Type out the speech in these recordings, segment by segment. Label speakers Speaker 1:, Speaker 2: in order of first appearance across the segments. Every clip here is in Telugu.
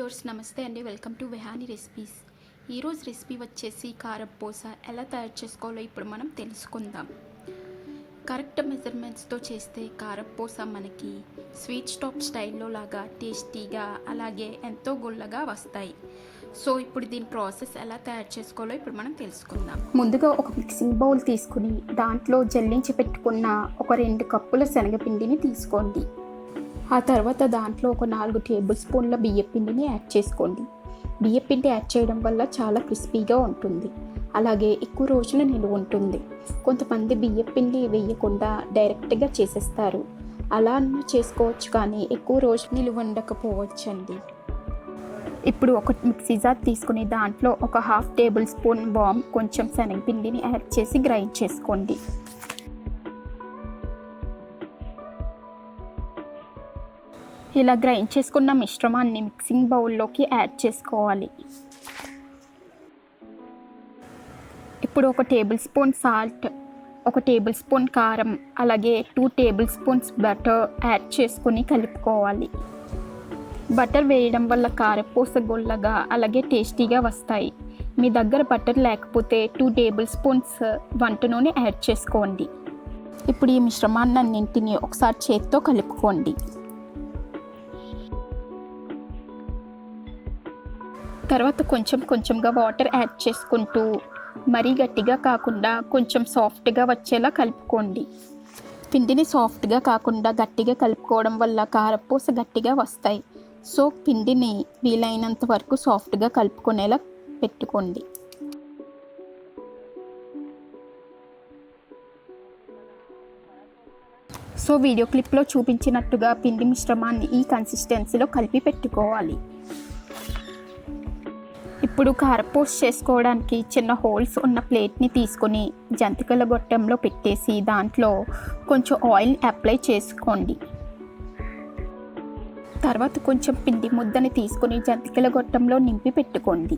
Speaker 1: వ్యూవర్స్ నమస్తే అండి. Welcome to Vahini recipes. ఈరోజు రెసిపీ వచ్చేసి కారప్పూస ఎలా తయారు చేసుకోవాలో ఇప్పుడు మనం తెలుసుకుందాం. కరెక్ట్ మెజర్మెంట్స్తో చేస్తే కారప్పూస మనకి స్వీట్ స్టాప్ స్టైల్లో లాగా టేస్టీగా అలాగే ఎంతో గుల్లగా వస్తాయి. సో ఇప్పుడు దీని ప్రాసెస్ ఎలా తయారు చేసుకోవాలో ఇప్పుడు మనం తెలుసుకుందాం. ముందుగా ఒక మిక్సింగ్ బౌల్ తీసుకుని దాంట్లో జల్లించి పెట్టుకున్న ఒక 2 కప్పుల శనగపిండిని తీసుకోండి. ఆ తర్వాత దాంట్లో ఒక 4 టేబుల్ స్పూన్ల బియ్యపిండిని యాడ్ చేసుకోండి. బియ్యపిండి యాడ్ చేయడం వల్ల చాలా క్రిస్పీగా ఉంటుంది, అలాగే ఎక్కువ రోజులు నిలువ ఉంటుంది. కొంతమంది బియ్యపిండి వేయకుండా డైరెక్ట్గా చేసేస్తారు. అలా చేసుకోవచ్చు, కానీ ఎక్కువ రోజు నిలువ ఉండకపోవచ్చండి. ఇప్పుడు ఒక మిక్సీ జార్ తీసుకుని దాంట్లో ఒక 1/2 టేబుల్ స్పూన్ వామ్, కొంచెం శనగపిండిని యాడ్ చేసి గ్రైండ్ చేసుకోండి. ఇలా గ్రైండ్ చేసుకున్న మిశ్రమాన్ని మిక్సింగ్ బౌల్లోకి యాడ్ చేసుకోవాలి. ఇప్పుడు ఒక టేబుల్ స్పూన్ సాల్ట్, ఒక టేబుల్ స్పూన్ కారం, అలాగే 2 టేబుల్ స్పూన్స్ బటర్ యాడ్ చేసుకుని కలుపుకోవాలి. బటర్ వేయడం వల్ల కారపూస గుల్లగా అలాగే టేస్టీగా వస్తాయి. మీ దగ్గర బటర్ లేకపోతే 2 టేబుల్ స్పూన్స్ వంట నూనె యాడ్ చేసుకోండి. ఇప్పుడు ఈ మిశ్రమాన్నింటిని ఒకసారి చేతితో కలుపుకోండి. తర్వాత కొంచెంగా వాటర్ యాడ్ చేసుకుంటూ మరీ గట్టిగా కాకుండా కొంచెం సాఫ్ట్గా వచ్చేలా కలుపుకోండి. పిండిని సాఫ్ట్గా కాకుండా గట్టిగా కలుపుకోవడం వల్ల కారపూస గట్టిగా వస్తాయి. సో పిండిని వీలైనంత వరకు సాఫ్ట్గా కలుపుకునేలా పెట్టుకోండి. సో వీడియో క్లిప్లో చూపించినట్టుగా పిండి మిశ్రమాన్ని ఈ కన్సిస్టెన్సీలో కలిపి పెట్టుకోవాలి. ఇప్పుడు కారపూస చేసుకోవడానికి చిన్న హోల్స్ ఉన్న ప్లేట్ని తీసుకొని జంతికల గొట్టంలో పెట్టేసి దాంట్లో కొంచెం ఆయిల్ అప్లై చేసుకోండి. తర్వాత కొంచెం పిండి ముద్దని తీసుకొని జంతికల గొట్టంలో నింపి పెట్టుకోండి.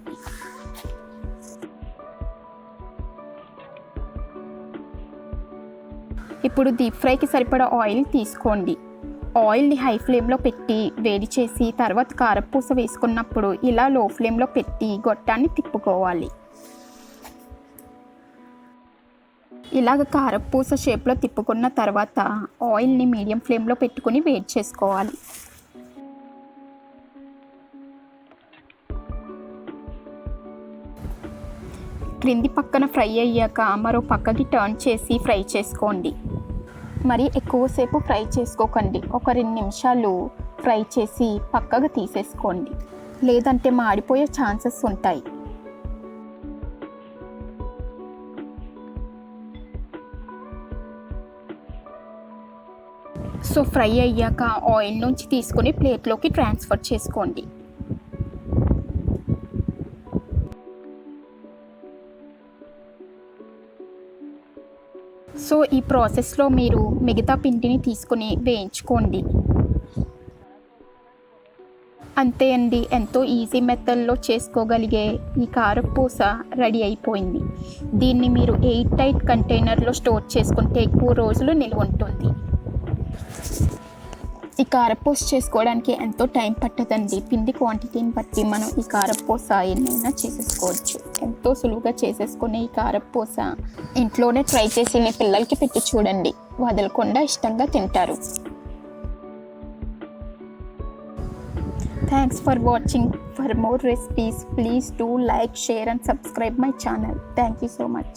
Speaker 1: ఇప్పుడు డీప్ ఫ్రైకి సరిపడా ఆయిల్ తీసుకోండి. ఆయిల్ని హై ఫ్లేమ్లో పెట్టి వేడి చేసి తర్వాత కారపూస వేసుకున్నప్పుడు ఇలా లో ఫ్లేమ్లో పెట్టి గొట్టాన్ని తిప్పుకోవాలి. ఇలాగ కారపూస షేప్లో తిప్పుకున్న తర్వాత ఆయిల్ని మీడియం ఫ్లేమ్లో పెట్టుకుని వేడి చేసుకోవాలి. క్రింది పక్కన ఫ్రై అయ్యాక మరో పక్కకి టర్న్ చేసి ఫ్రై చేసుకోండి. మరి ఎక్కువసేపు ఫ్రై చేసుకోకండి. ఒక 2 నిమిషాలు ఫ్రై చేసి పక్కగా తీసేసుకోండి, లేదంటే మాడిపోయే ఛాన్సెస్ ఉంటాయి. సో ఫ్రై అయ్యాక ఆయిల్ నుంచి తీసుకొని ప్లేట్లోకి ట్రాన్స్ఫర్ చేసుకోండి. సో ఈ ప్రాసెస్లో మీరు మిగతా పిండిని తీసుకుని వేయించుకోండి. అంతే అండి, ఎంతో ఈజీ మెథడ్లో చేసుకోగలిగే ఈ కారపూస రెడీ అయిపోయింది. దీన్ని మీరు ఎయిర్ టైట్ కంటైనర్లో స్టోర్ చేసుకుంటే ఎక్కువ రోజులు నిల్వ ఉంటుంది. ఈ కారపూస చేసుకోవడానికి ఎంతో టైం పట్టదండి. పిండి క్వాంటిటీని బట్టి మనం ఈ కారపూస ఎన్నైనా చేసేసుకోవచ్చు. ఎంతో సులువుగా చేసేసుకునే ఈ కారపూస ఇంట్లోనే ట్రై చేసి మీ పిల్లలకి పెట్టి చూడండి, వదలకుండా ఇష్టంగా తింటారు. Thanks for watching. For more recipes, please do like, share and subscribe my channel. Thank you so much.